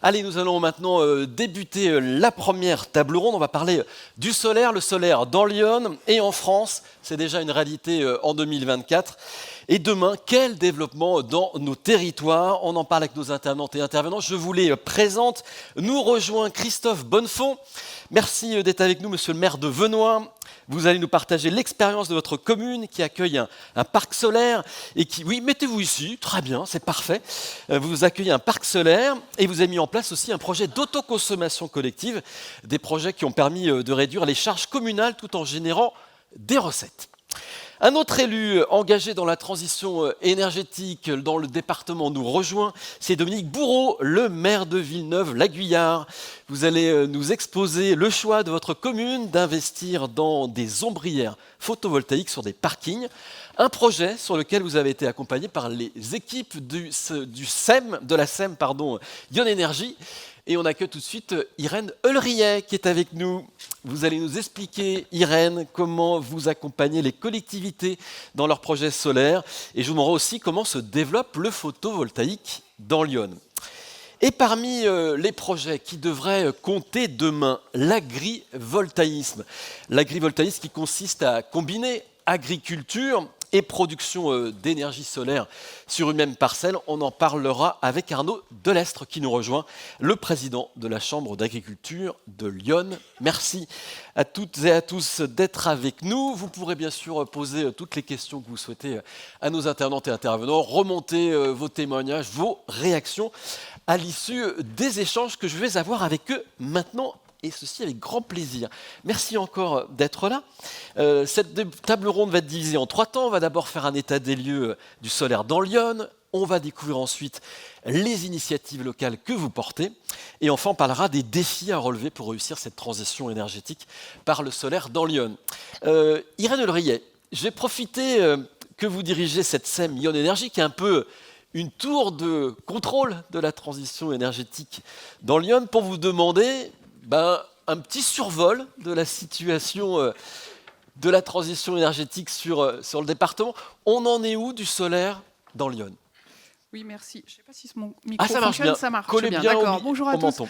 Allez, nous allons maintenant débuter la première table ronde. On va parler du solaire, le solaire dans Lyon et en France. C'est déjà une réalité en 2024. Et demain, quel développement dans nos territoires? On en parle avec nos intervenantes et intervenants. Je vous les présente. Nous rejoint Christophe Bonnefond. Merci d'être avec nous, monsieur le maire de Venoy. Vous allez nous partager l'expérience de votre commune qui accueille un parc solaire et qui, oui, mettez-vous ici, très bien, c'est parfait. Vous accueillez un parc solaire et vous avez mis en place aussi un projet d'autoconsommation collective, des projets qui ont permis de réduire les charges communales tout en générant des recettes. Un autre élu engagé dans la transition énergétique dans le département nous rejoint, c'est Dominique Bourreau, le maire de Villeneuve-la-Guyard. Vous allez nous exposer le choix de votre commune d'investir dans des ombrières photovoltaïques sur des parkings, un projet sur lequel vous avez été accompagné par les équipes du SEM, de la SEM, Lyon Énergie. Et on accueille tout de suite Irène Eulriet qui est avec nous. Vous allez nous expliquer, Irène, comment vous accompagnez les collectivités dans leurs projets solaires. Et je vous demanderai aussi comment se développe le photovoltaïque dans Lyon. Et parmi les projets qui devraient compter demain, l'agrivoltaïsme. L'agrivoltaïsme qui consiste à combiner agriculture et production d'énergie solaire sur une même parcelle. On en parlera avec Arnaud Delestre qui nous rejoint, le président de la Chambre d'agriculture de Lyon. Merci à toutes et à tous d'être avec nous. Vous pourrez bien sûr poser toutes les questions que vous souhaitez à nos intervenantes et intervenants, remonter vos témoignages, vos réactions à l'issue des échanges que je vais avoir avec eux maintenant. Et ceci avec grand plaisir. Merci encore d'être là. Cette table ronde va être divisée en 3 temps. On va d'abord faire un état des lieux du solaire dans Lyon. On va découvrir ensuite les initiatives locales que vous portez. Et enfin, on parlera des défis à relever pour réussir cette transition énergétique par le solaire dans Lyon. Irène Eulriet, je vais profiter que vous dirigez cette SEM Lyon Énergie, qui est un peu une tour de contrôle de la transition énergétique dans Lyon, pour vous demander un petit survol de la situation de la transition énergétique sur le département. On en est où du solaire dans Lyon? Oui, merci. Je ne sais pas si mon micro ça marche fonctionne. bien. Ça marche Collez bien. bien D'accord. Bonjour à tous. menton.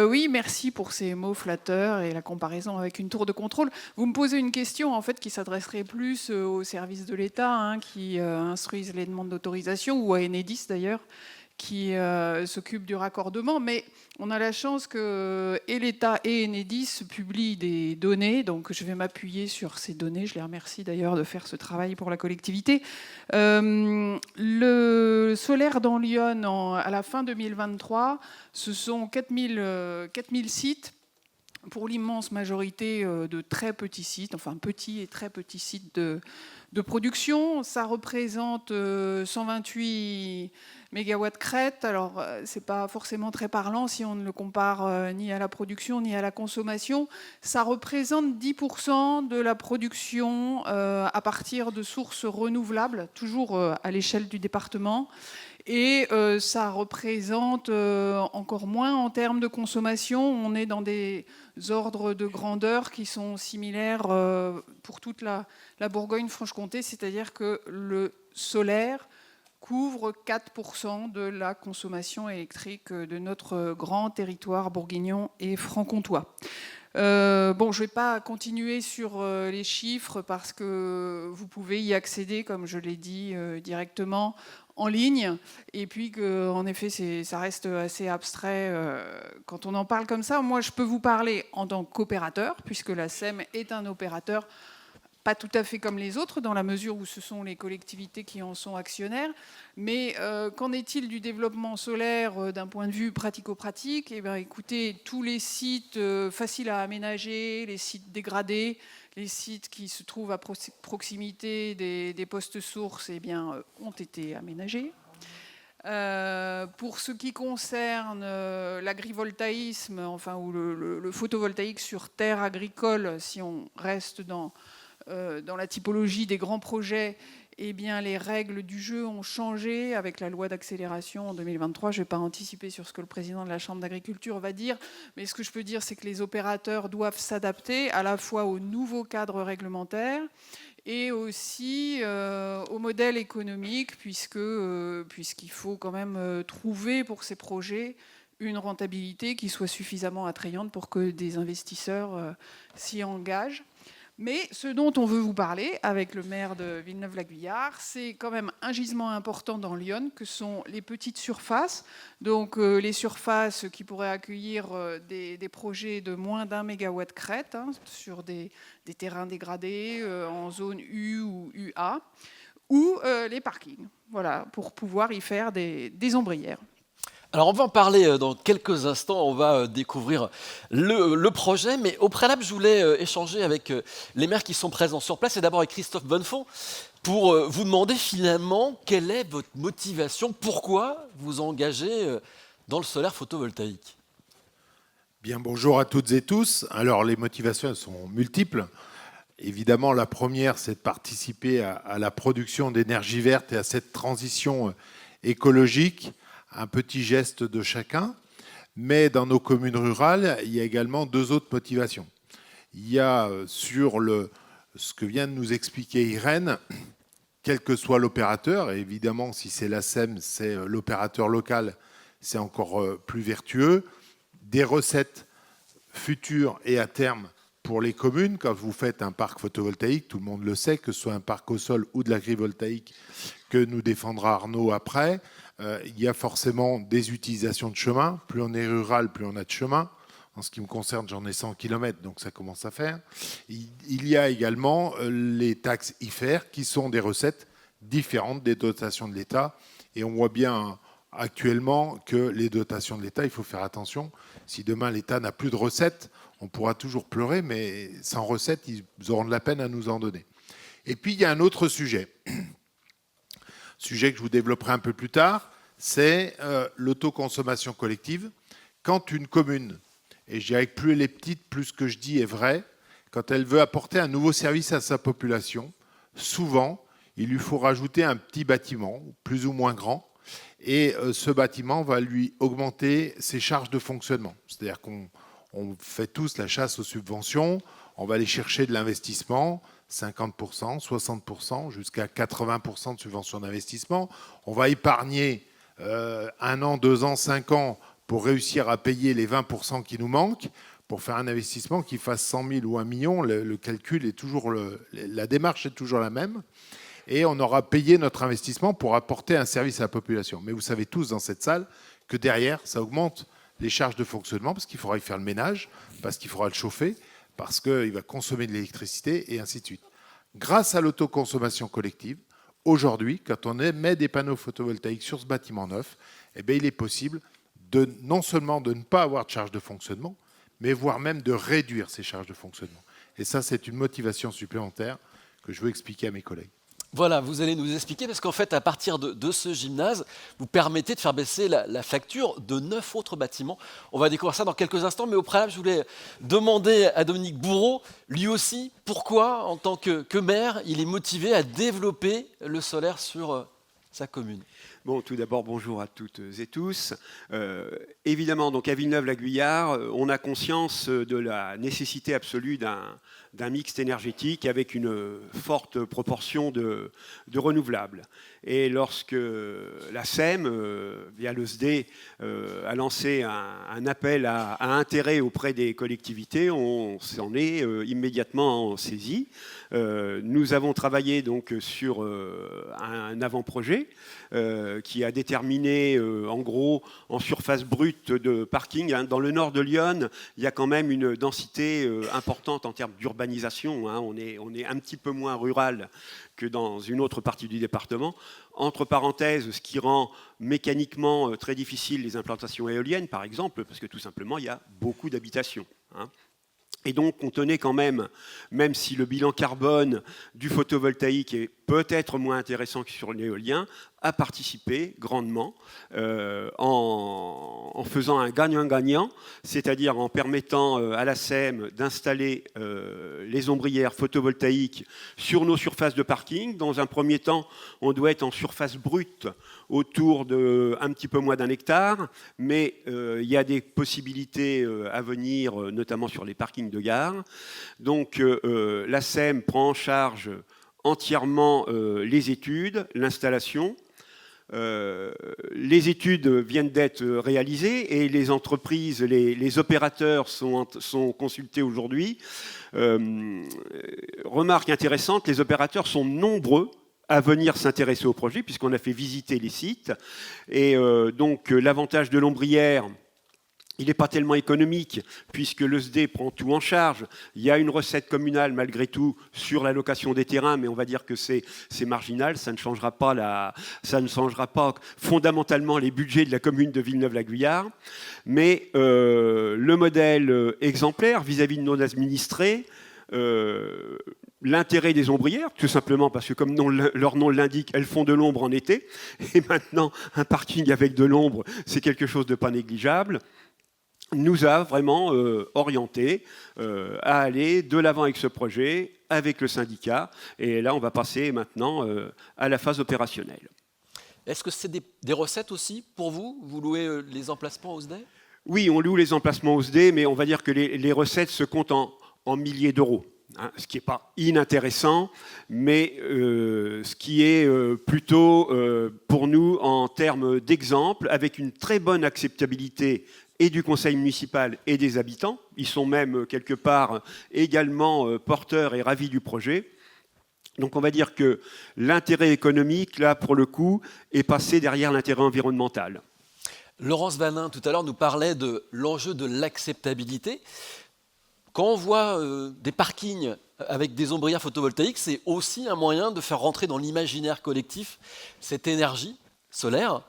Oui, merci pour ces mots flatteurs et la comparaison avec une tour de contrôle. Vous me posez une question en fait qui s'adresserait plus aux services de l'État qui instruisent les demandes d'autorisation, ou à Enedis d'ailleurs, qui s'occupe du raccordement, mais on a la chance que et l'État et Enedis publient des données, donc je vais m'appuyer sur ces données. Je les remercie d'ailleurs de faire ce travail pour la collectivité. Le solaire dans Lyon, à la fin 2023, ce sont 4000 sites, pour l'immense majorité de très petits sites, enfin petits et très petits sites de production. Ça représente 128 mégawatts crête. Alors, c'est pas forcément très parlant si on ne le compare ni à la production ni à la consommation. Ça représente 10% de la production à partir de sources renouvelables, toujours à l'échelle du département. Et ça représente encore moins en termes de consommation. On est dans des ordres de grandeur qui sont similaires pour toute la Bourgogne-Franche-Comté, c'est-à-dire que le solaire couvre 4% de la consommation électrique de notre grand territoire bourguignon et franc-comtois. Je ne vais pas continuer sur les chiffres parce que vous pouvez y accéder, comme je l'ai dit, directement en ligne, et puis qu'en effet ça reste assez abstrait quand on en parle comme ça. Moi je peux vous parler en tant qu'opérateur, puisque la SEM est un opérateur pas tout à fait comme les autres, dans la mesure où ce sont les collectivités qui en sont actionnaires. Mais qu'en est-il du développement solaire d'un point de vue pratico-pratique? Eh bien, écoutez, tous les sites faciles à aménager, les sites dégradés, les sites qui se trouvent à proximité des postes sources, ont été aménagés. Pour ce qui concerne l'agrivoltaïsme, ou le photovoltaïque sur terre agricole, si on reste dans la typologie des grands projets, les règles du jeu ont changé avec la loi d'accélération en 2023. Je ne vais pas anticiper sur ce que le président de la Chambre d'agriculture va dire, mais ce que je peux dire, c'est que les opérateurs doivent s'adapter à la fois au nouveau cadre réglementaire et aussi au modèle économique, puisqu'il faut quand même trouver pour ces projets une rentabilité qui soit suffisamment attrayante pour que des investisseurs s'y engagent. Mais ce dont on veut vous parler avec le maire de Villeneuve-la-Guyard, c'est quand même un gisement important dans l'Yonne, que sont les petites surfaces. Donc les surfaces qui pourraient accueillir des projets de moins d'1 mégawatt crête, sur des terrains dégradés en zone U ou UA, ou les parkings, voilà, pour pouvoir y faire des ombrières. Alors on va en parler dans quelques instants, on va découvrir le projet, mais au préalable je voulais échanger avec les maires qui sont présents sur place, et d'abord avec Christophe Bonnefond, pour vous demander finalement quelle est votre motivation, pourquoi vous engagez dans le solaire photovoltaïque. Bien, bonjour à toutes et tous. Alors les motivations elles sont multiples. Évidemment, la première, c'est de participer à la production d'énergie verte et à cette transition écologique. Un petit geste de chacun, mais dans nos communes rurales, il y a également deux autres motivations. Il y a sur ce que vient de nous expliquer Irène, quel que soit l'opérateur, et évidemment si c'est la SEM, c'est l'opérateur local, c'est encore plus vertueux, des recettes futures et à terme pour les communes. Quand vous faites un parc photovoltaïque, tout le monde le sait, que ce soit un parc au sol ou de l'agrivoltaïque que nous défendra Arnaud après, il y a forcément des utilisations de chemin. Plus on est rural, plus on a de chemin. En ce qui me concerne, j'en ai 100 km, donc ça commence à faire. Il y a également les taxes IFER, qui sont des recettes différentes des dotations de l'État. Et on voit bien actuellement que les dotations de l'État, il faut faire attention. Si demain l'État n'a plus de recettes, on pourra toujours pleurer, mais sans recettes, ils auront de la peine à nous en donner. Et puis, il y a un autre sujet. Sujet que je vous développerai un peu plus tard, c'est l'autoconsommation collective. Quand une commune, et je dirais que plus elle est petite, plus ce que je dis est vrai, quand elle veut apporter un nouveau service à sa population, souvent, il lui faut rajouter un petit bâtiment, plus ou moins grand, et ce bâtiment va lui augmenter ses charges de fonctionnement. C'est-à-dire qu'on fait tous la chasse aux subventions, on va aller chercher de l'investissement, 50%, 60%, jusqu'à 80% de subventions d'investissement. On va épargner 1 an, 2 ans, 5 ans pour réussir à payer les 20% qui nous manquent, pour faire un investissement qui fasse 100 000 ou 1 million. Le calcul est toujours, la démarche est toujours la même. Et on aura payé notre investissement pour apporter un service à la population. Mais vous savez tous dans cette salle que derrière, ça augmente les charges de fonctionnement parce qu'il faudra y faire le ménage, parce qu'il faudra le chauffer, parce qu'il va consommer de l'électricité et ainsi de suite. Grâce à l'autoconsommation collective, aujourd'hui, quand on met des panneaux photovoltaïques sur ce bâtiment neuf, eh bien, il est possible non seulement de ne pas avoir de charges de fonctionnement, mais voire même de réduire ces charges de fonctionnement. Et ça, c'est une motivation supplémentaire que je veux expliquer à mes collègues. Voilà, vous allez nous expliquer, parce qu'en fait, à partir de ce gymnase, vous permettez de faire baisser la facture de 9 autres bâtiments. On va découvrir ça dans quelques instants, mais au préalable, je voulais demander à Dominique Bourreau, lui aussi, pourquoi, en tant que maire, il est motivé à développer le solaire sur sa commune. Bon, tout d'abord, bonjour à toutes et tous. Évidemment, donc à Villeneuve-la-Guyard, on a conscience de la nécessité absolue d'un mix énergétique avec une forte proportion de renouvelables. Et lorsque la SEM, via l'ESD, a lancé un appel à intérêt auprès des collectivités, on s'en est immédiatement saisi. Nous avons travaillé donc sur un avant-projet qui a déterminé, en gros, en surface brute de parking. Dans le nord de Lyon, il y a quand même une densité importante en termes d'urbanisation. On est un petit peu moins rural que dans une autre partie du département. Entre parenthèses, ce qui rend mécaniquement très difficile les implantations éoliennes, par exemple, parce que tout simplement, il y a beaucoup d'habitations. Et donc, on tenait quand même si le bilan carbone du photovoltaïque est peut-être moins intéressant que sur l'éolien, à participer grandement en faisant un gagnant-gagnant, c'est-à-dire en permettant à la SEM d'installer les ombrières photovoltaïques sur nos surfaces de parking. Dans un premier temps, on doit être en surface brute autour de un petit peu moins d'1 hectare, mais il y a des possibilités à venir, notamment sur les parkings de gare. Donc la SEM prend en charge entièrement les études, l'installation. Les études viennent d'être réalisées et les entreprises, les opérateurs sont consultés aujourd'hui. Remarque intéressante, les opérateurs sont nombreux à venir s'intéresser au projet puisqu'on a fait visiter les sites. Et donc l'avantage de l'ombrière, il n'est pas tellement économique puisque le SDE prend tout en charge. Il y a une recette communale malgré tout sur la location des terrains, mais on va dire que c'est marginal. Ça ne changera pas fondamentalement les budgets de la commune de Villeneuve-la-Guyard. Mais le modèle exemplaire vis-à-vis de nos administrés, l'intérêt des ombrières, tout simplement parce que comme leur nom l'indique, elles font de l'ombre en été. Et maintenant, un parking avec de l'ombre, c'est quelque chose de pas négligeable, nous a vraiment orientés à aller de l'avant avec ce projet, avec le syndicat. Et là, on va passer maintenant à la phase opérationnelle. Est-ce que c'est des recettes aussi pour vous? Vous louez les emplacements au SDE? Oui, on loue les emplacements au SDE, mais on va dire que les recettes se comptent en milliers d'euros. Hein, ce qui n'est pas inintéressant, mais ce qui est plutôt pour nous en termes d'exemple, avec une très bonne acceptabilité et du conseil municipal et des habitants. Ils sont même quelque part également porteurs et ravis du projet. Donc on va dire que l'intérêt économique, là pour le coup, est passé derrière l'intérêt environnemental. Laurence Vanin, tout à l'heure, nous parlait de l'enjeu de l'acceptabilité. Quand on voit des parkings avec des ombrières photovoltaïques, c'est aussi un moyen de faire rentrer dans l'imaginaire collectif cette énergie solaire.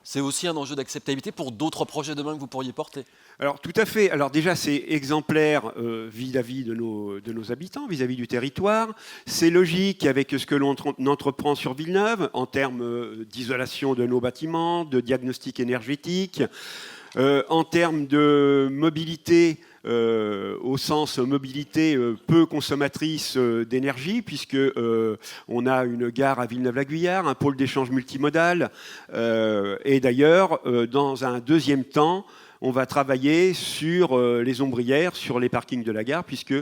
C'est aussi un enjeu d'acceptabilité pour d'autres projets demain que vous pourriez porter. Alors tout à fait. Alors déjà c'est exemplaire vis-à-vis de nos habitants, vis-à-vis du territoire. C'est logique avec ce que l'on entreprend sur Villeneuve en termes d'isolation de nos bâtiments, de diagnostic énergétique, en termes de mobilité. Au sens mobilité peu consommatrice d'énergie, puisque on a une gare à Villeneuve-la-Guyard, un pôle d'échange multimodal, et d'ailleurs, dans un deuxième temps, on va travailler sur les ombrières, sur les parkings de la gare, puisque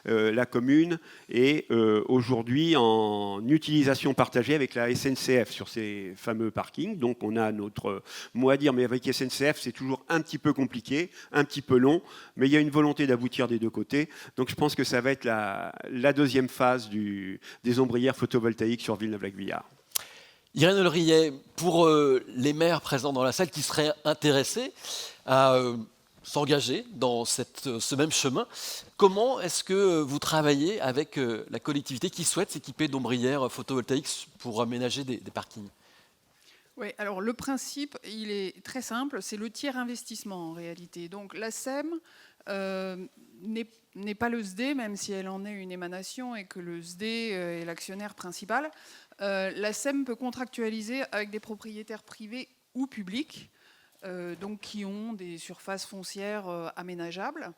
la commune est aujourd'hui en utilisation partagée avec la SNCF sur ces fameux parkings. Donc on a notre mot à dire, mais avec SNCF, c'est toujours un petit peu compliqué, un petit peu long, mais il y a une volonté d'aboutir des deux côtés. Donc je pense que ça va être la deuxième phase des ombrières photovoltaïques sur Villeneuve-la-Guyard. Irène Olriet, pour les maires présents dans la salle qui seraient intéressés à s'engager dans ce même chemin, comment est-ce que vous travaillez avec la collectivité qui souhaite s'équiper d'ombrières photovoltaïques pour aménager des parkings? Oui, alors le principe, il est très simple, c'est le tiers investissement en réalité. Donc la SEM n'est pas le SDE, même si elle en est une émanation et que le SDE est l'actionnaire principal. La SEM peut contractualiser avec des propriétaires privés ou publics, donc qui ont des surfaces foncières aménageables.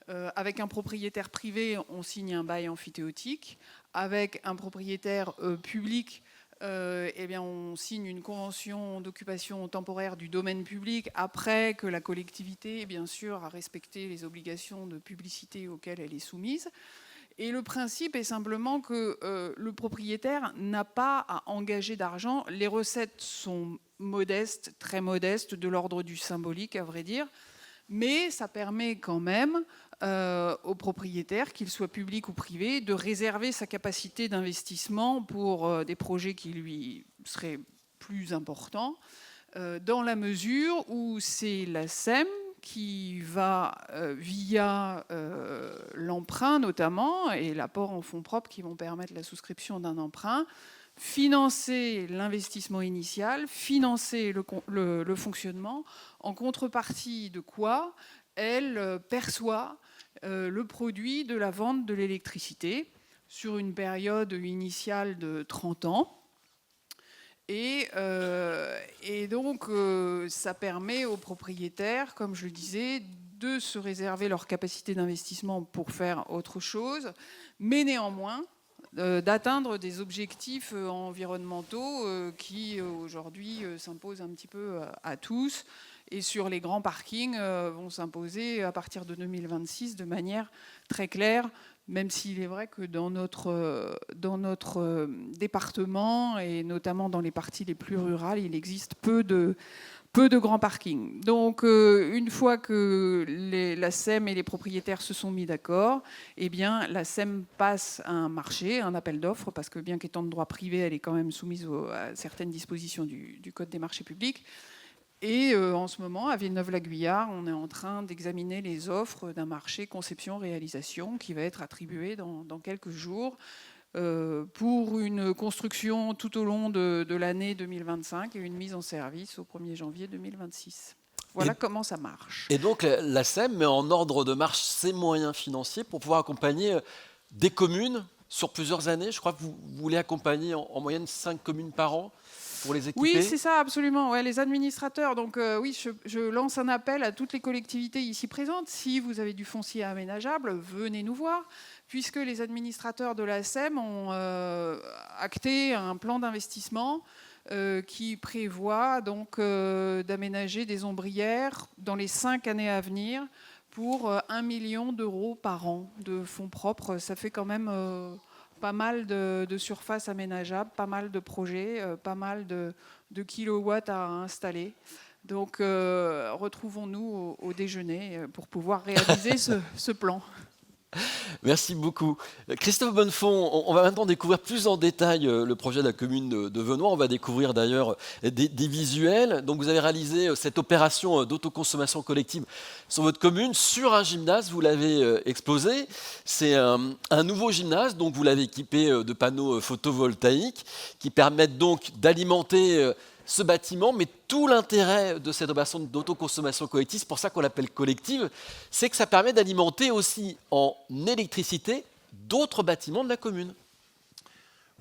Avec un propriétaire privé, on signe un bail emphytéotique. Avec un propriétaire public, eh bien, on signe une convention d'occupation temporaire du domaine public après que la collectivité, bien sûr, a respecté les obligations de publicité auxquelles elle est soumise. Et le principe est simplement que le propriétaire n'a pas à engager d'argent. Les recettes sont modestes, très modestes, de l'ordre du symbolique, à vrai dire. Mais ça permet quand même au propriétaire, qu'il soit public ou privé, de réserver sa capacité d'investissement pour des projets qui lui seraient plus importants, dans la mesure où c'est la SEM qui va, via l'emprunt notamment, et l'apport en fonds propres qui vont permettre la souscription d'un emprunt, financer l'investissement initial, financer le fonctionnement, en contrepartie de quoi elle perçoit le produit de la vente de l'électricité sur une période initiale de 30 ans. Et donc, ça permet aux propriétaires, comme je le disais, de se réserver leur capacité d'investissement pour faire autre chose, mais néanmoins d'atteindre des objectifs environnementaux qui aujourd'hui s'imposent un petit peu à tous et sur les grands parkings vont s'imposer à partir de 2026 de manière très claire, même s'il est vrai que dans notre département, et notamment dans les parties les plus rurales, il existe peu de grands parkings. Donc, une fois que la SEM et les propriétaires se sont mis d'accord, eh bien, la SEM passe à un marché, un appel d'offres, parce que bien qu'étant de droit privé, elle est quand même soumise à certaines dispositions du Code des marchés publics. Et en ce moment, à Villeneuve-la-Guyard, on est en train d'examiner les offres d'un marché conception-réalisation qui va être attribué dans quelques jours pour une construction tout au long de l'année 2025 et une mise en service au 1er janvier 2026. Voilà comment ça marche. Et donc la SEM met en ordre de marche ses moyens financiers pour pouvoir accompagner des communes sur plusieurs années. Je crois que vous voulez accompagner en moyenne 5 communes par an pour les équiper. Oui, c'est ça, absolument. Ouais, les administrateurs. Donc oui, je lance un appel à toutes les collectivités ici présentes. Si vous avez du foncier aménageable, venez nous voir, puisque les administrateurs de la SEM ont acté un plan d'investissement qui prévoit donc d'aménager des ombrières dans les 5 années à venir pour 1 million d'euros par an de fonds propres. Ça fait quand même pas mal de surfaces aménageables, pas mal de projets, pas mal de kilowatts à installer. Donc retrouvons-nous au déjeuner pour pouvoir réaliser ce plan. Merci beaucoup. Christophe Bonnefond, on va maintenant découvrir plus en détail le projet de la commune de Venoy. On va découvrir d'ailleurs des visuels. Donc vous avez réalisé cette opération d'autoconsommation collective sur votre commune, sur un gymnase, vous l'avez exposé. C'est un nouveau gymnase, donc vous l'avez équipé de panneaux photovoltaïques qui permettent donc d'alimenter ce bâtiment, mais tout l'intérêt de cette opération d'autoconsommation collective, c'est pour ça qu'on l'appelle collective, c'est que ça permet d'alimenter aussi en électricité d'autres bâtiments de la commune.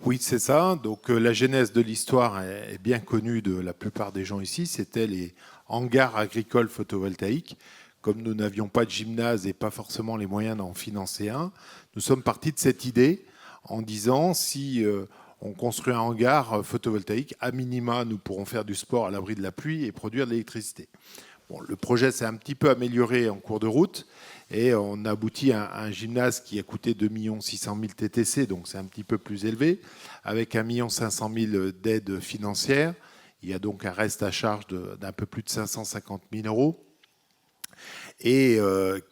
Oui, c'est ça. Donc la genèse de l'histoire est bien connue de la plupart des gens ici. C'était les hangars agricoles photovoltaïques. Comme nous n'avions pas de gymnase et pas forcément les moyens d'en financer un, nous sommes partis de cette idée en disant si on construit un hangar photovoltaïque, à minima, nous pourrons faire du sport à l'abri de la pluie et produire de l'électricité. Bon, le projet s'est un petit peu amélioré en cours de route et on a abouti à un gymnase qui a coûté 2 600 000 TTC, donc c'est un petit peu plus élevé, avec 1 500 000 d'aides financières. Il y a donc un reste à charge d'un peu plus de 550 000 euros. Et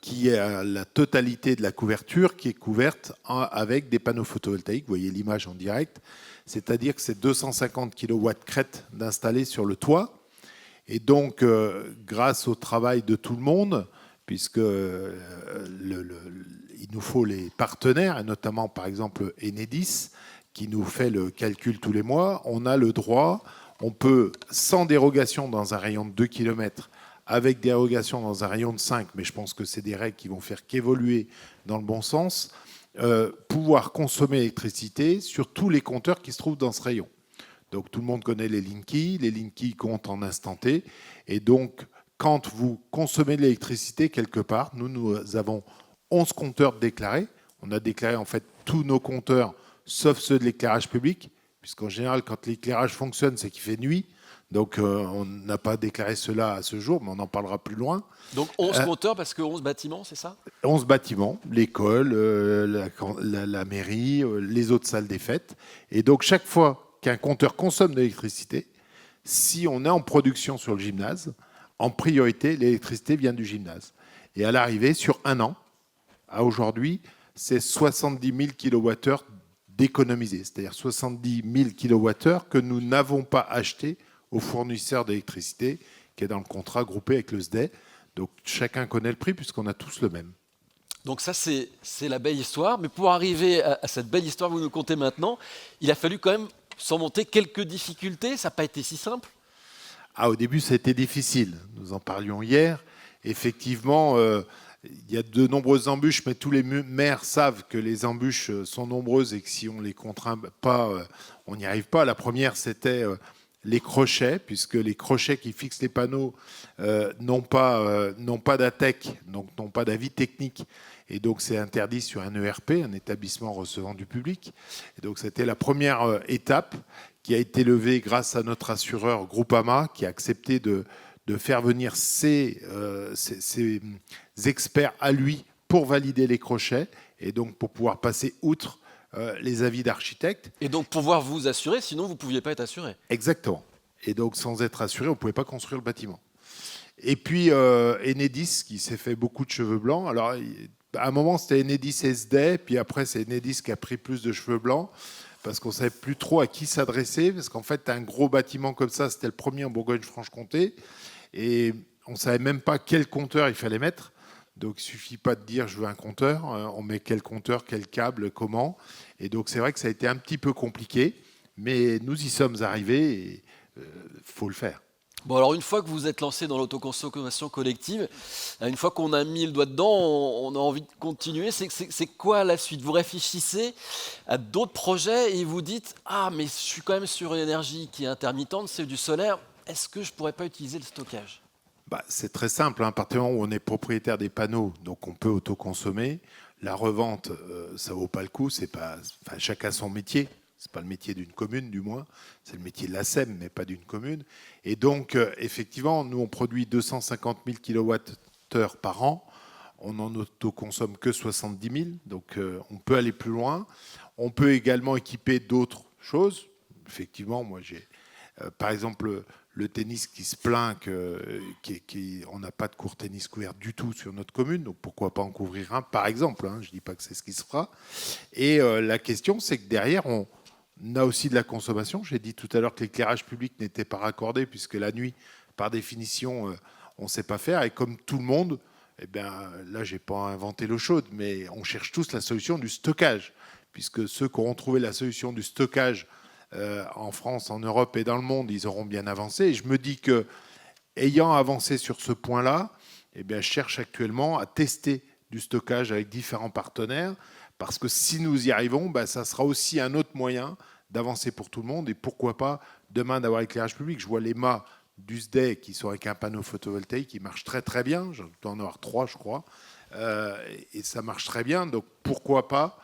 qui a la totalité de la couverture qui est couverte avec des panneaux photovoltaïques. Vous voyez l'image en direct. C'est-à-dire que c'est 250 kW crête d'installer sur le toit. Et donc, grâce au travail de tout le monde, puisque il nous faut les partenaires, et notamment par exemple Enedis, qui nous fait le calcul tous les mois, on a le droit, on peut, sans dérogation dans un rayon de 2 km, avec dérogation dans un rayon de 5, mais je pense que c'est des règles qui vont faire qu'évoluer dans le bon sens, pouvoir consommer l'électricité sur tous les compteurs qui se trouvent dans ce rayon. Donc tout le monde connaît les Linky comptent en instant T, et donc quand vous consommez de l'électricité quelque part, nous avons 11 compteurs déclarés, on a déclaré en fait tous nos compteurs, sauf ceux de l'éclairage public, puisqu'en général quand l'éclairage fonctionne, c'est qu'il fait nuit. Donc, on n'a pas déclaré cela à ce jour, mais on en parlera plus loin. Donc, 11 compteurs parce que 11 bâtiments, c'est ça ? 11 bâtiments, l'école, la mairie, les autres salles des fêtes. Et donc, chaque fois qu'un compteur consomme de l'électricité, si on est en production sur le gymnase, en priorité, l'électricité vient du gymnase. Et à l'arrivée, sur un an, à aujourd'hui, c'est 70 000 kWh d'économisés. C'est-à-dire 70 000 kWh que nous n'avons pas achetés au fournisseur d'électricité qui est dans le contrat groupé avec le SDE. Donc chacun connaît le prix puisqu'on a tous le même. Donc ça, c'est la belle histoire. Mais pour arriver à cette belle histoire que vous nous contez maintenant, il a fallu quand même surmonter quelques difficultés. Ça n'a pas été si simple. Au début, ça a été difficile. Nous en parlions hier. Effectivement, il y a de nombreuses embûches, mais tous les maires savent que les embûches sont nombreuses et que si on ne les contraint pas, on n'y arrive pas. La première, c'était les crochets, puisque les crochets qui fixent les panneaux n'ont pas d'ATEC, donc n'ont pas d'avis technique. Et donc, c'est interdit sur un ERP, un établissement recevant du public. Et donc, c'était la première étape qui a été levée grâce à notre assureur Groupama, qui a accepté de de faire venir ses experts à lui pour valider les crochets et donc pour pouvoir passer outre les avis d'architectes. Et donc pouvoir vous assurer, sinon vous ne pouviez pas être assuré. Exactement. Et donc sans être assuré, on ne pouvait pas construire le bâtiment. Et puis Enedis qui s'est fait beaucoup de cheveux blancs. Alors à un moment c'était Enedis SD, puis après c'est Enedis qui a pris plus de cheveux blancs parce qu'on ne savait plus trop à qui s'adresser, parce qu'en fait un gros bâtiment comme ça, c'était le premier en Bourgogne-Franche-Comté, et on ne savait même pas quel compteur il fallait mettre. Donc il ne suffit pas de dire je veux un compteur, on met quel compteur, quel câble, comment. Et donc c'est vrai que ça a été un petit peu compliqué, mais nous y sommes arrivés et faut le faire. Bon, alors une fois que vous êtes lancé dans l'autoconsommation collective, une fois qu'on a mis le doigt dedans, on a envie de continuer. C'est quoi la suite? Vous réfléchissez à d'autres projets et vous dites « Ah, mais je suis quand même sur une énergie qui est intermittente, c'est du solaire. Est-ce que je ne pourrais pas utiliser le stockage ?» C'est très simple. À partir du moment où on est propriétaire des panneaux, donc on peut autoconsommer. La revente, ça ne vaut pas le coup. Chacun son métier. Ce n'est pas le métier d'une commune, du moins. C'est le métier de la SEM, mais pas d'une commune. Et donc, effectivement, nous, on produit 250 000 kWh par an. On n'en autoconsomme que 70 000. Donc, on peut aller plus loin. On peut également équiper d'autres choses. Effectivement, moi, j'ai, par exemple, le tennis qui se plaint qu'on n'a pas de court tennis couvert du tout sur notre commune. Donc, pourquoi pas en couvrir un, par exemple. Je ne dis pas que c'est ce qui se fera. Et la question, c'est que derrière, on a aussi de la consommation. J'ai dit tout à l'heure que l'éclairage public n'était pas raccordé puisque la nuit, par définition, on ne sait pas faire. Et comme tout le monde, là, je n'ai pas inventé l'eau chaude, mais on cherche tous la solution du stockage, puisque ceux qui auront trouvé la solution du stockage en France, en Europe et dans le monde, ils auront bien avancé. Et je me dis que, ayant avancé sur ce point-là, je cherche actuellement à tester du stockage avec différents partenaires. Parce que si nous y arrivons, ça sera aussi un autre moyen d'avancer pour tout le monde. Et pourquoi pas demain d'avoir l'éclairage public. Je vois les mâts du SDE qui sont avec un panneau photovoltaïque qui marche très très bien. Je dois en avoir 3, je crois. Et ça marche très bien. Donc pourquoi pas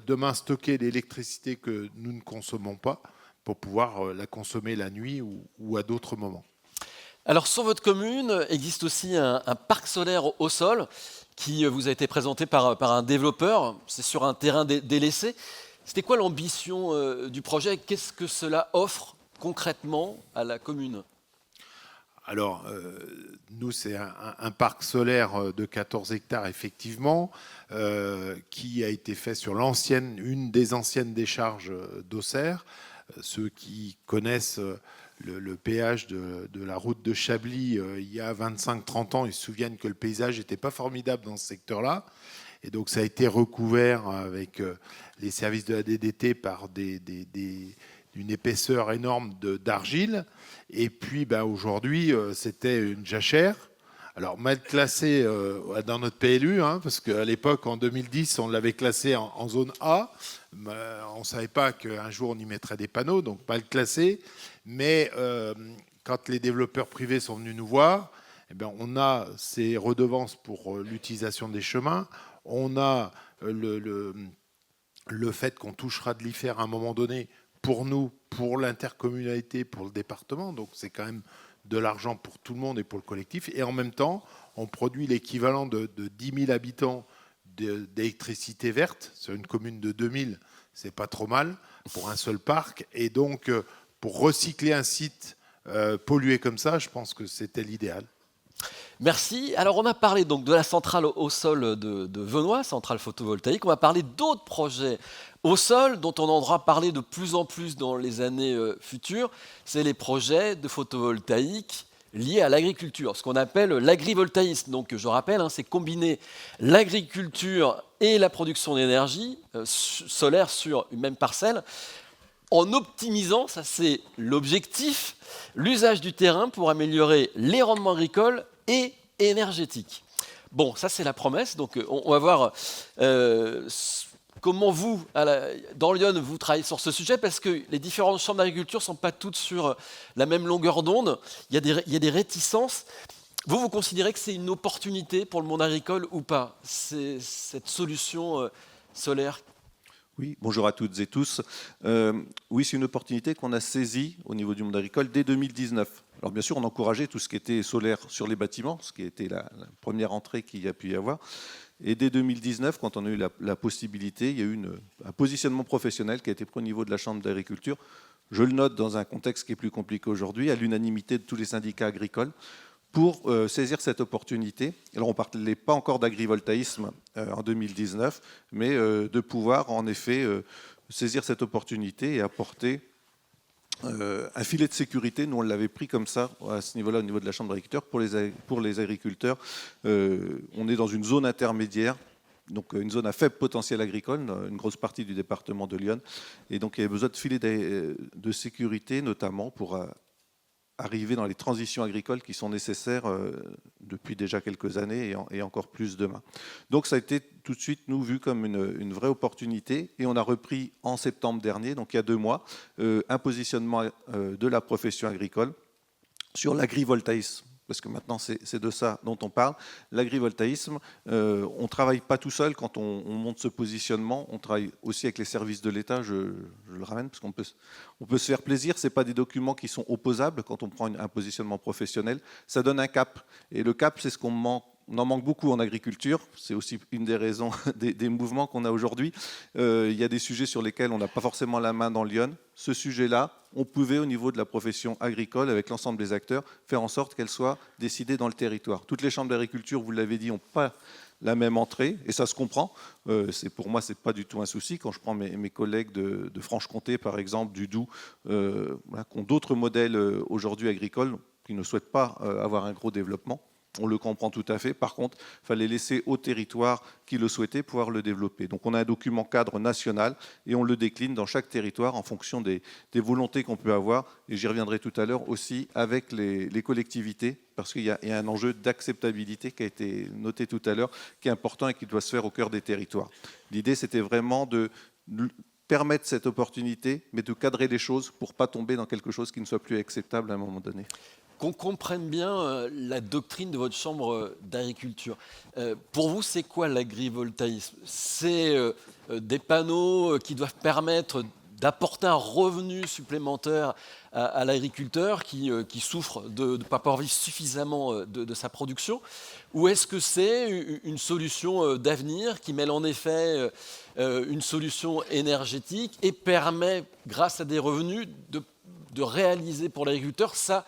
demain stocker l'électricité que nous ne consommons pas pour pouvoir la consommer la nuit ou à d'autres moments. Alors sur votre commune, existe aussi un parc solaire au sol qui vous a été présenté par un développeur. C'est sur un terrain délaissé. C'était quoi l'ambition du projet? Qu'est-ce que cela offre concrètement à la commune? Alors, nous, c'est un parc solaire de 14 hectares, effectivement, qui a été fait sur une des anciennes décharges d'Auxerre. Ceux qui connaissent le péage de la route de Chablis il y a 25-30 ans, ils se souviennent que le paysage n'était pas formidable dans ce secteur-là. Et donc ça a été recouvert avec les services de la DDT par une épaisseur énorme d'argile. Et puis aujourd'hui, c'était une jachère. Alors mal classée dans notre PLU, parce qu'à l'époque, en 2010, on l'avait classée en zone A. On ne savait pas qu'un jour on y mettrait des panneaux, donc mal classée. Mais quand les développeurs privés sont venus nous voir, on a ces redevances pour l'utilisation des chemins. On a le fait qu'on touchera de l'IFER à un moment donné pour nous, pour l'intercommunalité, pour le département. Donc c'est quand même de l'argent pour tout le monde et pour le collectif. Et en même temps, on produit l'équivalent de 10 000 habitants d'électricité verte. Sur une commune de 2000, c'est pas trop mal pour un seul parc. Et donc, pour recycler un site pollué comme ça, je pense que c'était l'idéal. Merci. Alors, on a parlé donc de la centrale au sol de Venoy, centrale photovoltaïque. On va parler d'autres projets au sol dont on entendra parler de plus en plus dans les années futures. C'est les projets de photovoltaïque liés à l'agriculture, ce qu'on appelle l'agrivoltaïsme. Donc, je rappelle, c'est combiner l'agriculture et la production d'énergie solaire sur une même parcelle en optimisant, ça c'est l'objectif, l'usage du terrain pour améliorer les rendements agricoles et énergétiques. Bon, ça c'est la promesse, donc on va voir comment vous, dans Lyon, vous travaillez sur ce sujet, parce que les différentes chambres d'agriculture ne sont pas toutes sur la même longueur d'onde, il y a des réticences. Vous considérez que c'est une opportunité pour le monde agricole ou pas, cette solution solaire? Oui, bonjour à toutes et tous. Oui, c'est une opportunité qu'on a saisie au niveau du monde agricole dès 2019. Alors bien sûr, on encourageait tout ce qui était solaire sur les bâtiments, ce qui était la première entrée qu'il y a pu y avoir. Et dès 2019, quand on a eu la possibilité, il y a eu un positionnement professionnel qui a été pris au niveau de la Chambre d'agriculture. Je le note dans un contexte qui est plus compliqué aujourd'hui, à l'unanimité de tous les syndicats agricoles, pour saisir cette opportunité. Alors on ne parlait pas encore d'agrivoltaïsme en 2019, mais de pouvoir en effet saisir cette opportunité et apporter un filet de sécurité. Nous on l'avait pris comme ça à ce niveau-là, au niveau de la Chambre d'agriculture, pour les agriculteurs. On est dans une zone intermédiaire, donc une zone à faible potentiel agricole, une grosse partie du département de l'Yonne, et donc il y a besoin de filets de sécurité, notamment pour arriver dans les transitions agricoles qui sont nécessaires depuis déjà quelques années et encore plus demain. Donc ça a été tout de suite, nous, vu comme une vraie opportunité, et on a repris en septembre dernier, donc il y a 2 mois, un positionnement de la profession agricole sur l'agrivoltaïsme. Parce que maintenant, c'est de ça dont on parle. L'agrivoltaïsme, on ne travaille pas tout seul quand on monte ce positionnement. On travaille aussi avec les services de l'État, je le ramène, parce qu'on peut se faire plaisir. Ce n'est pas des documents qui sont opposables quand on prend un positionnement professionnel. Ça donne un cap. Et le cap, c'est ce qu'on manque. On en manque beaucoup en agriculture, c'est aussi une des raisons des mouvements qu'on a aujourd'hui. Il y a des sujets sur lesquels on n'a pas forcément la main dans l'Yonne. Ce sujet-là, on pouvait au niveau de la profession agricole, avec l'ensemble des acteurs, faire en sorte qu'elle soit décidée dans le territoire. Toutes les chambres d'agriculture, vous l'avez dit, n'ont pas la même entrée, et ça se comprend. Pour moi, ce n'est pas du tout un souci. Quand je prends mes collègues de Franche-Comté, par exemple, du Doubs, qui ont d'autres modèles aujourd'hui agricoles, qui ne souhaitent pas avoir un gros développement, on le comprend tout à fait. Par contre, il fallait laisser au territoire qui le souhaitait pouvoir le développer. Donc on a un document cadre national et on le décline dans chaque territoire en fonction des volontés qu'on peut avoir. Et j'y reviendrai tout à l'heure aussi avec les collectivités, parce qu'il y a un enjeu d'acceptabilité qui a été noté tout à l'heure, qui est important et qui doit se faire au cœur des territoires. L'idée, c'était vraiment de permettre cette opportunité, mais de cadrer les choses pour ne pas tomber dans quelque chose qui ne soit plus acceptable à un moment donné. Qu'on comprenne bien la doctrine de votre chambre d'agriculture. Pour vous, c'est quoi l'agrivoltaïsme? C'est des panneaux qui doivent permettre d'apporter un revenu supplémentaire à l'agriculteur qui souffre de ne pas pouvoir vivre suffisamment de sa production? Ou est-ce que c'est une solution d'avenir qui mêle en effet une solution énergétique et permet, grâce à des revenus, de réaliser pour l'agriculteur sa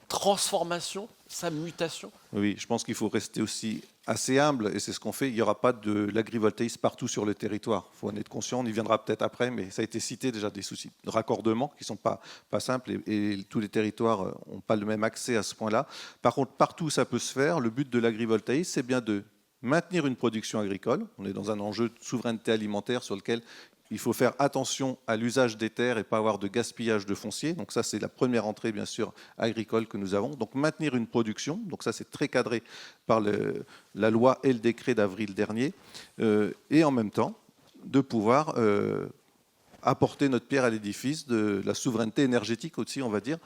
transformation, sa mutation? Oui, je pense qu'il faut rester aussi assez humble, et c'est ce qu'on fait. Il n'y aura pas de l'agrivoltaïsme partout sur le territoire. Il faut en être conscient, on y viendra peut-être après, mais ça a été cité déjà, des soucis de raccordement qui ne sont pas simples, et tous les territoires n'ont pas le même accès à ce point-là. Par contre, partout où ça peut se faire, le but de l'agrivoltaïsme, c'est bien de maintenir une production agricole. On est dans un enjeu de souveraineté alimentaire sur lequel il faut faire attention à l'usage des terres et pas avoir de gaspillage de foncier. Donc ça, c'est la première entrée, bien sûr, agricole que nous avons. Donc maintenir une production. Donc ça, c'est très cadré par la loi et le décret d'avril dernier. Et en même temps, de pouvoir apporter notre pierre à l'édifice de la souveraineté énergétique aussi, on va dire,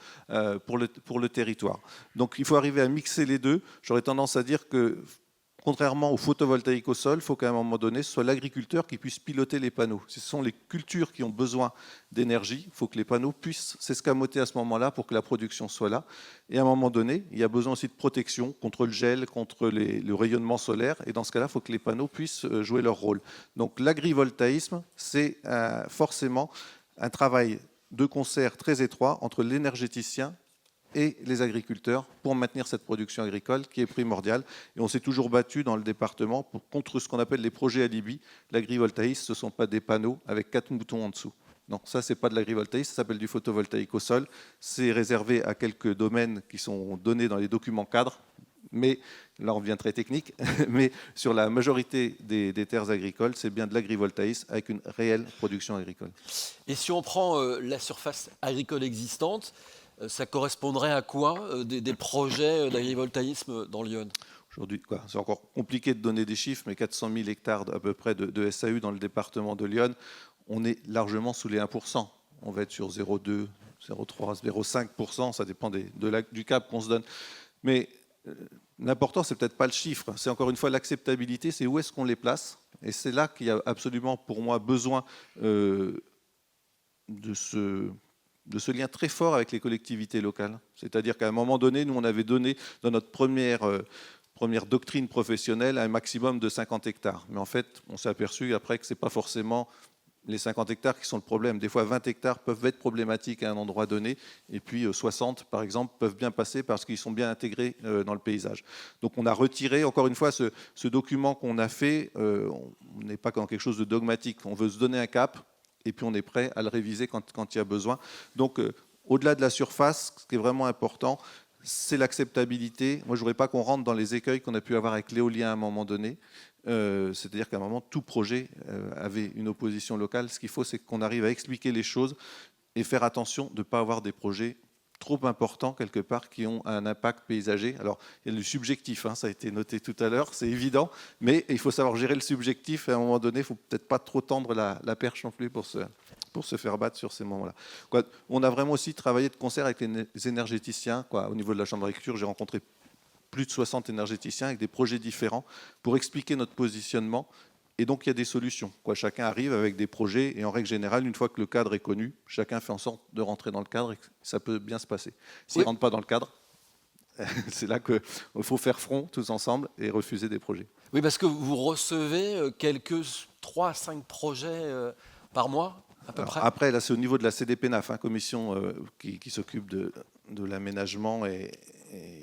pour le territoire. Donc il faut arriver à mixer les deux. J'aurais tendance à dire que, contrairement au photovoltaïque au sol, il faut qu'à un moment donné, ce soit l'agriculteur qui puisse piloter les panneaux. Ce sont les cultures qui ont besoin d'énergie. Il faut que les panneaux puissent s'escamoter à ce moment-là pour que la production soit là. Et à un moment donné, il y a besoin aussi de protection contre le gel, contre le rayonnement solaire. Et dans ce cas-là, il faut que les panneaux puissent jouer leur rôle. Donc l'agrivoltaïsme, c'est forcément un travail de concert très étroit entre l'énergéticien et les agriculteurs pour maintenir cette production agricole qui est primordiale. Et on s'est toujours battu dans le département contre ce qu'on appelle les projets alibi. L'agrivoltaïsme, ce ne sont pas des panneaux avec 4 moutons en dessous. Non, ça, ce n'est pas de l'agrivoltaïsme, ça s'appelle du photovoltaïque au sol. C'est réservé à quelques domaines qui sont donnés dans les documents cadres. Mais là, on devient très technique. Mais sur la majorité des terres agricoles, c'est bien de l'agrivoltaïsme avec une réelle production agricole. Et si on prend la surface agricole existante, ça correspondrait à quoi des projets d'agrivoltaïsme dans l'Yonne? Aujourd'hui, c'est encore compliqué de donner des chiffres, mais 400 000 hectares à peu près de SAU dans le département de l'Yonne, on est largement sous les 1%. On va être sur 0,2, 0,3, 0,5%, ça dépend du cap qu'on se donne. Mais l'important, c'est peut-être pas le chiffre, c'est encore une fois l'acceptabilité, c'est où est-ce qu'on les place. Et c'est là qu'il y a absolument pour moi besoin de ce lien très fort avec les collectivités locales. C'est-à-dire qu'à un moment donné, nous, on avait donné dans notre première doctrine professionnelle un maximum de 50 hectares. Mais en fait, on s'est aperçu après que ce n'est pas forcément les 50 hectares qui sont le problème. Des fois, 20 hectares peuvent être problématiques à un endroit donné, et puis 60, par exemple, peuvent bien passer parce qu'ils sont bien intégrés dans le paysage. Donc on a retiré, encore une fois, ce document qu'on a fait, on n'est pas dans quelque chose de dogmatique. On veut se donner un cap, et puis on est prêt à le réviser quand il y a besoin. Donc au-delà de la surface, ce qui est vraiment important, c'est l'acceptabilité. Moi, je ne voudrais pas qu'on rentre dans les écueils qu'on a pu avoir avec l'éolien à un moment donné. C'est-à-dire qu'à un moment, tout projet avait une opposition locale. Ce qu'il faut, c'est qu'on arrive à expliquer les choses et faire attention de ne pas avoir des projets trop importants, quelque part, qui ont un impact paysager. Alors, il y a le subjectif, ça a été noté tout à l'heure, c'est évident, mais il faut savoir gérer le subjectif. Et à un moment donné, il ne faut peut-être pas trop tendre la perche non plus pour se faire battre sur ces moments-là. On a vraiment aussi travaillé de concert avec les énergéticiens. Au niveau de la Chambre d'agriculture, j'ai rencontré plus de 60 énergéticiens avec des projets différents pour expliquer notre positionnement. Et donc, il y a des solutions. Chacun arrive avec des projets et en règle générale, une fois que le cadre est connu, chacun fait en sorte de rentrer dans le cadre et ça peut bien se passer. S'il ne rentre pas dans le cadre, c'est là qu'il faut faire front tous ensemble et refuser des projets. Oui, parce que vous recevez quelques 3 à 5 projets par mois, à peu près. Après, là, c'est au niveau de la CDPNAF, commission qui s'occupe de l'aménagement et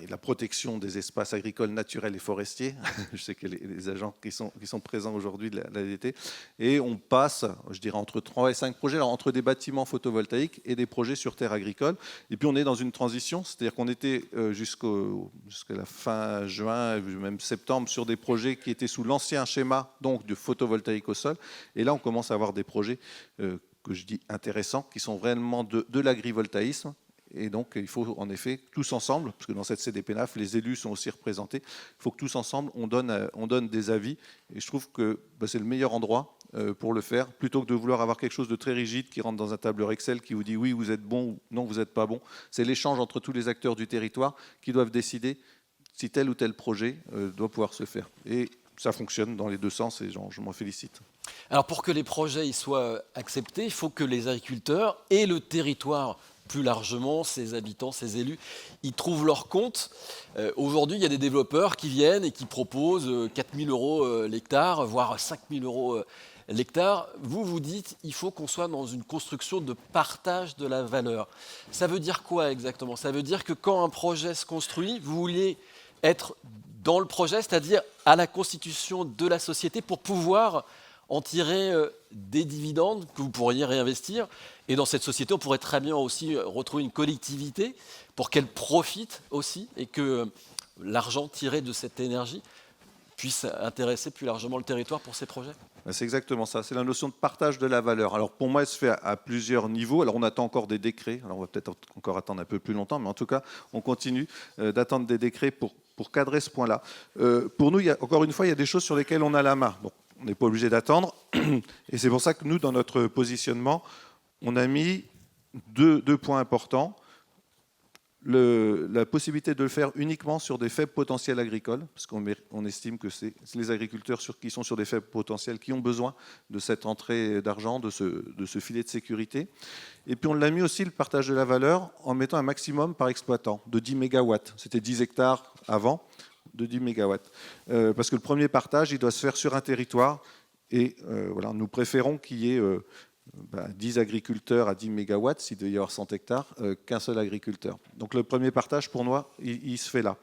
la protection des espaces agricoles, naturels et forestiers. Je sais que les agents qui sont présents aujourd'hui de la DT. Et on passe, je dirais, entre 3 et 5 projets, alors entre des bâtiments photovoltaïques et des projets sur terre agricole. Et puis on est dans une transition, c'est-à-dire qu'on était jusqu'à la fin juin, même septembre, sur des projets qui étaient sous l'ancien schéma, donc de photovoltaïque au sol. Et là, on commence à avoir des projets que je dis intéressants, qui sont réellement de l'agrivoltaïsme. Et donc, il faut en effet, tous ensemble, parce que dans cette CDPNAF, les élus sont aussi représentés, il faut que tous ensemble, on donne des avis. Et je trouve que c'est le meilleur endroit pour le faire, plutôt que de vouloir avoir quelque chose de très rigide qui rentre dans un tableur Excel qui vous dit oui, vous êtes bon ou non, vous n'êtes pas bon. C'est l'échange entre tous les acteurs du territoire qui doivent décider si tel ou tel projet doit pouvoir se faire. Et ça fonctionne dans les deux sens et je m'en félicite. Alors pour que les projets y soient acceptés, il faut que les agriculteurs et le territoire plus largement, ses habitants, ses élus, ils trouvent leur compte. Aujourd'hui, il y a des développeurs qui viennent et qui proposent 4 000 € l'hectare, voire 5 000 € l'hectare. Vous dites il faut qu'on soit dans une construction de partage de la valeur. Ça veut dire quoi exactement? Ça veut dire que quand un projet se construit, vous vouliez être dans le projet, c'est-à-dire à la constitution de la société pour pouvoir en tirer des dividendes que vous pourriez réinvestir. Et dans cette société, on pourrait très bien aussi retrouver une collectivité pour qu'elle profite aussi et que l'argent tiré de cette énergie puisse intéresser plus largement le territoire pour ces projets. C'est exactement ça, c'est la notion de partage de la valeur. Alors pour moi, elle se fait à plusieurs niveaux. Alors on attend encore des décrets, alors on va peut-être encore attendre un peu plus longtemps, mais en tout cas, on continue d'attendre des décrets pour cadrer ce point-là. Pour nous, encore une fois, il y a des choses sur lesquelles on a la main. Donc, on n'est pas obligé d'attendre. Et c'est pour ça que nous, dans notre positionnement, on a mis deux points importants. La possibilité de le faire uniquement sur des faibles potentiels agricoles, parce qu'on estime que c'est les agriculteurs qui sont sur des faibles potentiels qui ont besoin de cette entrée d'argent, de ce filet de sécurité. Et puis on l'a mis aussi, le partage de la valeur, en mettant un maximum par exploitant de 10 mégawatts. C'était 10 hectares avant, de 10 mégawatts. Parce que le premier partage, il doit se faire sur un territoire. Et voilà, nous préférons qu'il y ait 10 agriculteurs à 10 mégawatts, s'il doit y avoir 100 hectares, qu'un seul agriculteur. Donc le premier partage, pour moi, il se fait là.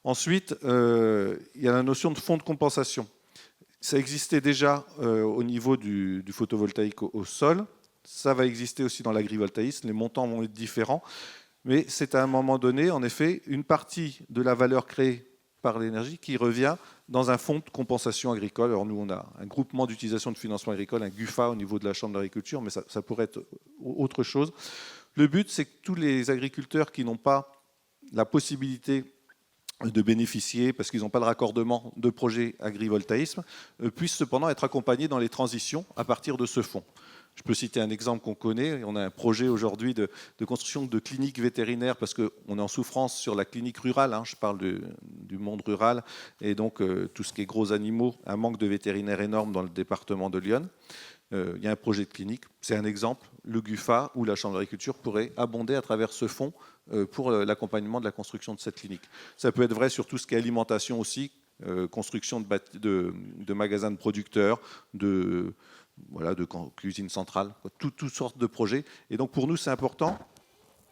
Ensuite, il y a la notion de fonds de compensation. Ça existait déjà au niveau du photovoltaïque au sol. Ça va exister aussi dans l'agrivoltaïsme. Les montants vont être différents. Mais c'est à un moment donné, en effet, une partie de la valeur créée par l'énergie qui revient dans un fonds de compensation agricole. Alors nous, on a un groupement d'utilisation de financement agricole, un GUFA au niveau de la Chambre d'agriculture, mais ça pourrait être autre chose. Le but, c'est que tous les agriculteurs qui n'ont pas la possibilité de bénéficier, parce qu'ils n'ont pas le raccordement de projets agrivoltaïsme, puissent cependant être accompagnés dans les transitions à partir de ce fonds. Je peux citer un exemple qu'on connaît. On a un projet aujourd'hui de construction de cliniques vétérinaires parce qu'on est en souffrance sur la clinique rurale. Je parle du monde rural. Et donc, tout ce qui est gros animaux, un manque de vétérinaires énorme dans le département de l'Yonne. Il y a un projet de clinique. C'est un exemple. Le GUFA ou la Chambre d'agriculture pourrait abonder à travers ce fonds pour l'accompagnement de la construction de cette clinique. Ça peut être vrai sur tout ce qui est alimentation aussi, construction de magasins de producteurs, de cuisine centrale, toutes sortes de projets. Et donc pour nous, c'est important.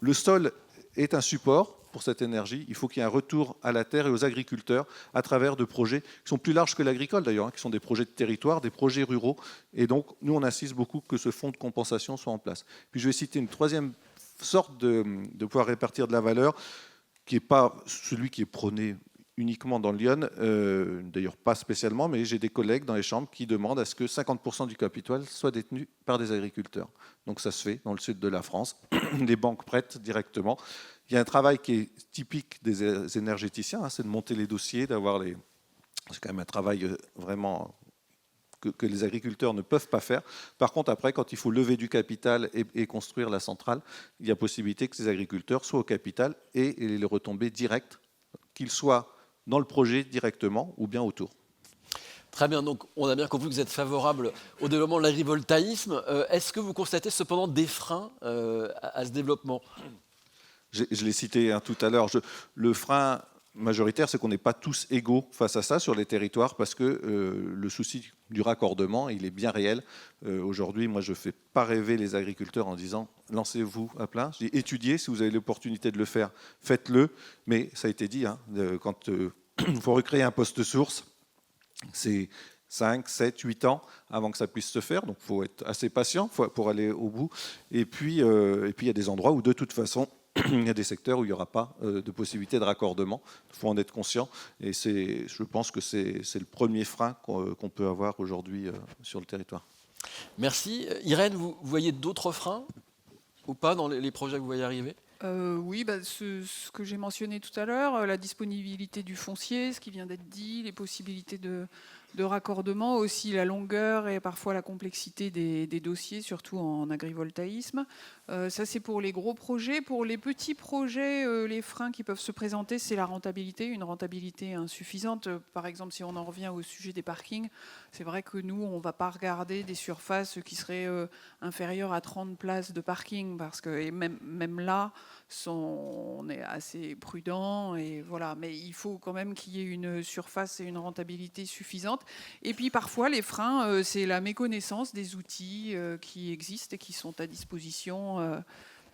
Le sol est un support pour cette énergie. Il faut qu'il y ait un retour à la terre et aux agriculteurs à travers de projets qui sont plus larges que l'agricole d'ailleurs, qui sont des projets de territoire, des projets ruraux. Et donc nous, on insiste beaucoup que ce fonds de compensation soit en place. Puis je vais citer une troisième sorte de pouvoir répartir de la valeur, qui n'est pas celui qui est prôné uniquement dans l'Yonne, d'ailleurs pas spécialement, mais j'ai des collègues dans les chambres qui demandent à ce que 50% du capital soit détenu par des agriculteurs. Donc ça se fait dans le sud de la France, les banques prêtent directement. Il y a un travail qui est typique des énergéticiens, c'est de monter les dossiers, d'avoir les... C'est quand même un travail vraiment que les agriculteurs ne peuvent pas faire. Par contre, après, quand il faut lever du capital et construire la centrale, il y a possibilité que ces agriculteurs soient au capital et les retombées directes, qu'ils soient dans le projet directement ou bien autour. Très bien, donc on a bien compris que vous êtes favorable au développement de l'agrivoltaïsme. Est-ce que vous constatez cependant des freins à ce développement ? Je l'ai cité tout à l'heure. Le frein majoritaire, c'est qu'on n'est pas tous égaux face à ça sur les territoires parce que le souci du raccordement, il est bien réel. Aujourd'hui, moi, je ne fais pas rêver les agriculteurs en disant « lancez-vous à plein ». Je dis « étudiez, si vous avez l'opportunité de le faire, faites-le ». Mais ça a été dit, quand il faut recréer un poste source, c'est 5, 7, 8 ans avant que ça puisse se faire. Donc, il faut être assez patient pour aller au bout. Et puis, il y a des endroits où, de toute façon, il y a des secteurs où il n'y aura pas de possibilité de raccordement. Il faut en être conscient. Et je pense que c'est le premier frein qu'on peut avoir aujourd'hui sur le territoire. Merci. Irène, vous voyez d'autres freins ou pas dans les projets que vous voyez arriver ? Oui, ce que j'ai mentionné tout à l'heure, la disponibilité du foncier, ce qui vient d'être dit, les possibilités de raccordement, aussi la longueur et parfois la complexité des dossiers, surtout en agrivoltaïsme. Ça, c'est pour les gros projets. Pour les petits projets, les freins qui peuvent se présenter, c'est la rentabilité, une rentabilité insuffisante. Par exemple, si on en revient au sujet des parkings, c'est vrai que nous, on ne va pas regarder des surfaces qui seraient inférieures à 30 places de parking, parce que et même là, on est assez prudent. Et voilà. Mais il faut quand même qu'il y ait une surface et une rentabilité suffisante. Et puis parfois, les freins, c'est la méconnaissance des outils qui existent et qui sont à disposition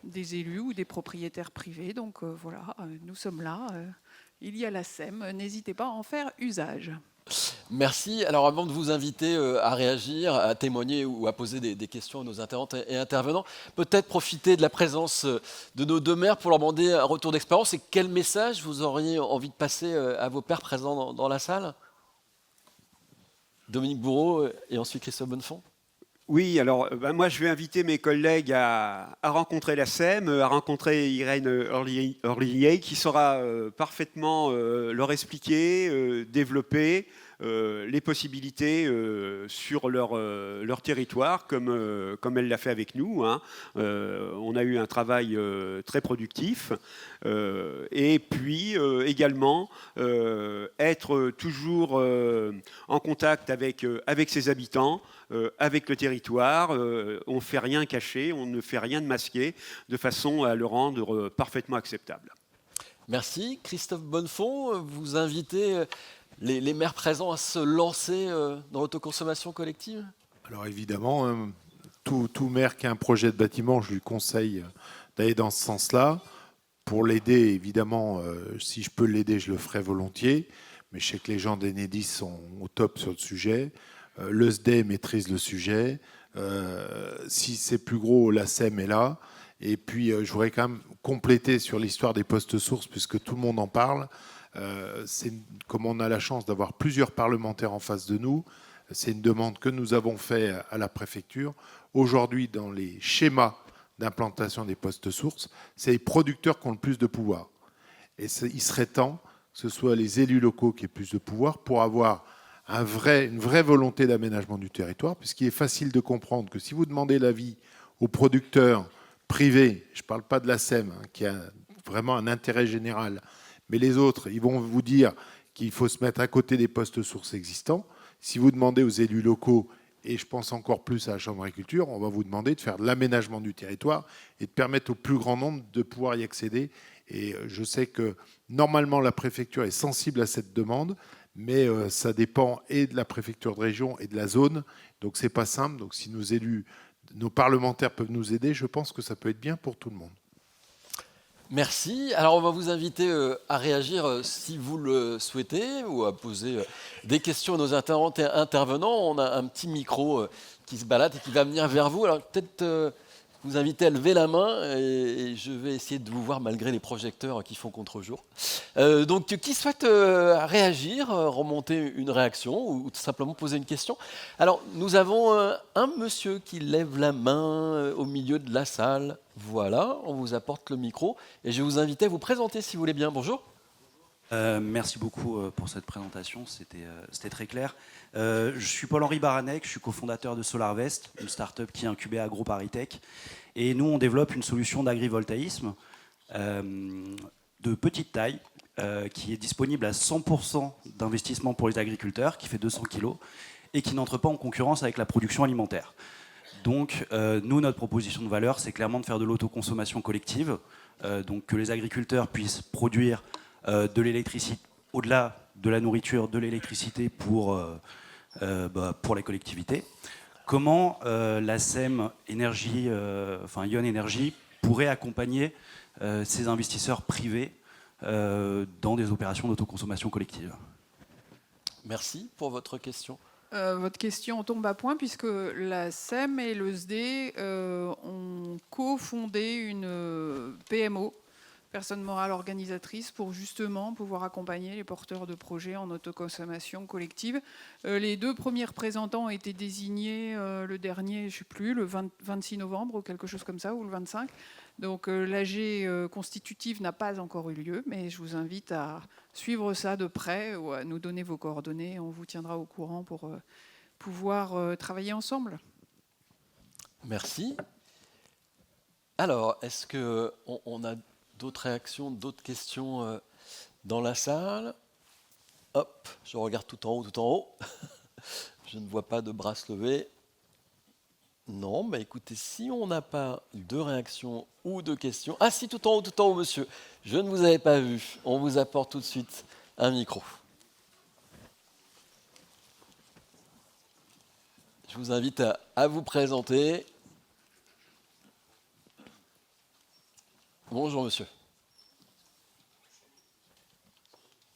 des élus ou des propriétaires privés. Donc voilà, nous sommes là. Il y a la SEM, n'hésitez pas à en faire usage. Merci. Alors avant de vous inviter à réagir, à témoigner ou à poser des questions à nos intervenants et intervenants, peut-être profiter de la présence de nos deux maires pour leur demander un retour d'expérience. Et quel message vous auriez envie de passer à vos pairs présents dans la salle ? Dominique Bourreau et ensuite Christophe Bonnefond. Oui, alors moi je vais inviter mes collègues à rencontrer la SEM, à rencontrer Irène Orlier qui saura parfaitement leur expliquer, développer les possibilités sur leur territoire, comme elle l'a fait avec nous. On a eu un travail très productif. Et puis également être toujours en contact avec ses habitants, avec le territoire. On ne fait rien cacher, on ne fait rien de masqué, de façon à le rendre parfaitement acceptable. Merci. Christophe Bonnefond, vous invitez les maires présents à se lancer dans l'autoconsommation collective ? Alors évidemment, tout maire qui a un projet de bâtiment, je lui conseille d'aller dans ce sens-là. Pour l'aider, évidemment, si je peux l'aider, je le ferai volontiers. Mais je sais que les gens d'Enedis sont au top sur le sujet. Le SDE maîtrise le sujet. Si c'est plus gros, la SEM est là. Et puis, je voudrais quand même compléter sur l'histoire des postes sources, puisque tout le monde en parle. Comme on a la chance d'avoir plusieurs parlementaires en face de nous, c'est une demande que nous avons faite à la préfecture. Aujourd'hui, dans les schémas d'implantation des postes sources, c'est les producteurs qui ont le plus de pouvoir. Et il serait temps que ce soit les élus locaux qui aient plus de pouvoir pour avoir une vraie volonté d'aménagement du territoire, puisqu'il est facile de comprendre que si vous demandez l'avis aux producteurs privés, je ne parle pas de la SEM, qui a vraiment un intérêt général, mais les autres, ils vont vous dire qu'il faut se mettre à côté des postes sources existants. Si vous demandez aux élus locaux, et je pense encore plus à la Chambre d'agriculture, on va vous demander de faire de l'aménagement du territoire et de permettre au plus grand nombre de pouvoir y accéder. Et je sais que normalement la préfecture est sensible à cette demande, mais ça dépend et de la préfecture de région et de la zone. Donc c'est pas simple. Donc si nos élus, nos parlementaires peuvent nous aider, je pense que ça peut être bien pour tout le monde. Merci. Alors, on va vous inviter à réagir si vous le souhaitez ou à poser des questions à nos intervenants. On a un petit micro qui se balade et qui va venir vers vous. Alors, peut-être vous inviter à lever la main et je vais essayer de vous voir malgré les projecteurs qui font contre-jour. Donc, qui souhaite réagir, remonter une réaction ou tout simplement poser une question? Alors, nous avons un monsieur qui lève la main au milieu de la salle. Voilà, on vous apporte le micro et je vais vous inviter à vous présenter si vous voulez bien. Bonjour. Merci beaucoup pour cette présentation, c'était très clair. Je suis Paul-Henri Baranec, je suis cofondateur de SolarVest, une start-up qui est incubée à AgroParisTech. Et nous, on développe une solution d'agrivoltaïsme de petite taille qui est disponible à 100% d'investissement pour les agriculteurs, qui fait 200 kg et qui n'entre pas en concurrence avec la production alimentaire. Donc, nous, notre proposition de valeur, c'est clairement de faire de l'autoconsommation collective, donc que les agriculteurs puissent produire de l'électricité, au-delà de la nourriture, de l'électricité pour les collectivités. Comment la SEM Énergie, Ion Energy, pourrait accompagner ces investisseurs privés dans des opérations d'autoconsommation collective? Merci pour votre question. Votre question tombe à point puisque la SEM et le SDE ont cofondé une PMO, personne morale organisatrice, pour justement pouvoir accompagner les porteurs de projets en autoconsommation collective. Les 2 premiers représentants ont été désignés, le dernier, je ne sais plus, le 26 novembre ou quelque chose comme ça, ou le 25. Donc l'AG constitutive n'a pas encore eu lieu, mais je vous invite à suivre ça de près ou à nous donner vos coordonnées. On vous tiendra au courant pour pouvoir travailler ensemble. Merci. Alors, est-ce qu'on a d'autres réactions, d'autres questions dans la salle? Hop, je regarde tout en haut, tout en haut. Je ne vois pas de bras se lever. Non, bah écoutez, si on n'a pas de réactions ou de questions... Ah si, tout en haut, monsieur. Je ne vous avais pas vu. On vous apporte tout de suite un micro. Je vous invite à vous présenter. Bonjour, monsieur.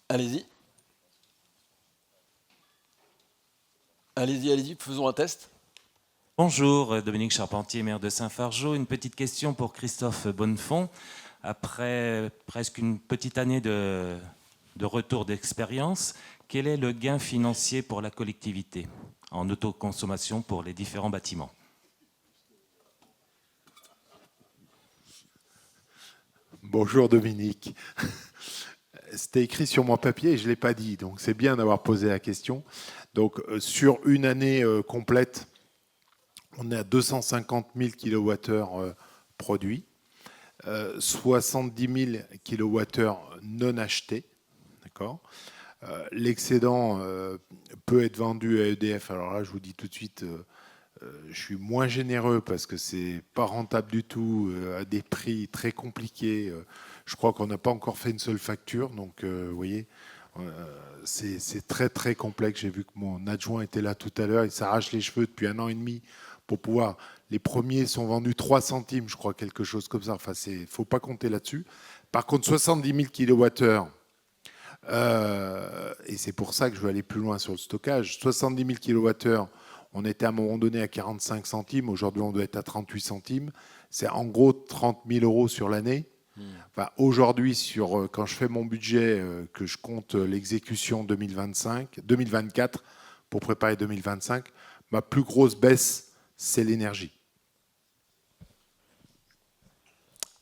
Allez-y. Allez-y, faisons un test. Bonjour, Dominique Charpentier, maire de Saint-Fargeau. Une petite question pour Christophe Bonnefond. Après presque une petite année de retour d'expérience, quel est le gain financier pour la collectivité en autoconsommation pour les différents bâtiments? Bonjour Dominique. C'était écrit sur mon papier et je ne l'ai pas dit, donc c'est bien d'avoir posé la question. Donc sur une année complète, on est à 250 000 kWh produits, 70 000 kWh non achetés. D'accord. L'excédent peut être vendu à EDF. Alors là, je vous dis tout de suite, je suis moins généreux parce que c'est pas rentable du tout, à des prix très compliqués. Je crois qu'on n'a pas encore fait une seule facture, donc vous voyez, c'est très très complexe. J'ai vu que mon adjoint était là tout à l'heure, il s'arrache les cheveux depuis 1 an et demi pour pouvoir. Les premiers sont vendus 3 centimes, je crois, quelque chose comme ça. Enfin, il faut pas compter là-dessus. Par contre, 70 000 kWh. Et c'est pour ça que je veux aller plus loin sur le stockage. 70 000 kWh, on était à un moment donné à 45 centimes, aujourd'hui on doit être à 38 centimes. C'est en gros 30 000 euros sur l'année. Enfin, aujourd'hui, quand je fais mon budget, que je compte l'exécution 2024 pour préparer 2025, ma plus grosse baisse, c'est l'énergie.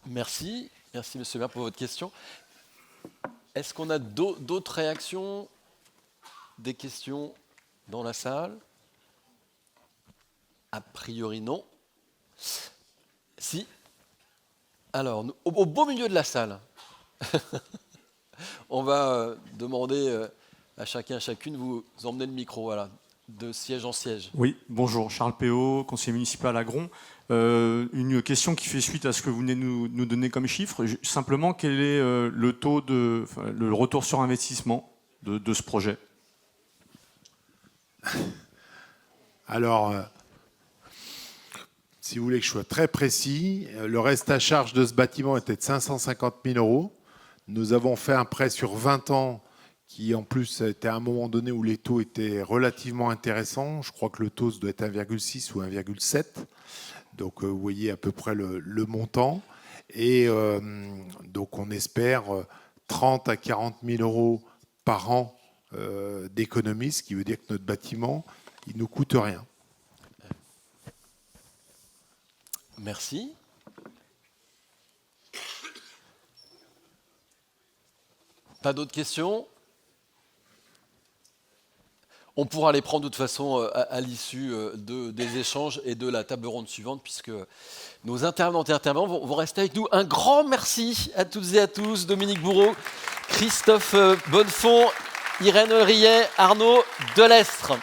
Merci monsieur le maire pour votre question. Est-ce qu'on a d'autres réactions, des questions? dans la salle? A priori, non. Si. Alors, au beau milieu de la salle, on va demander à chacun, chacune, vous emmenez le micro, voilà, de siège en siège. Oui, bonjour, Charles Péot, conseiller municipal à Gron. Une question qui fait suite à ce que vous venez de nous donner comme chiffre. Simplement, quel est le taux le retour sur investissement de ce projet? Alors, si vous voulez que je sois très précis, le reste à charge de ce bâtiment était de 550 000 €. Nous avons fait un prêt sur 20 ans qui, en plus, était à un moment donné où les taux étaient relativement intéressants. Je crois que le taux doit être 1,6 ou 1,7. Donc, vous voyez à peu près le montant. Et donc, on espère 30 à 40 000 € par an d'économie, ce qui veut dire que notre bâtiment, il ne nous coûte rien. Merci. Pas d'autres questions? On pourra les prendre de toute façon à l'issue des échanges et de la table ronde suivante, puisque nos intervenants vont rester avec nous. Un grand merci à toutes et à tous. Dominique Bourreau, Christophe Bonnefond, Irène Rillet, Arnaud Delestre.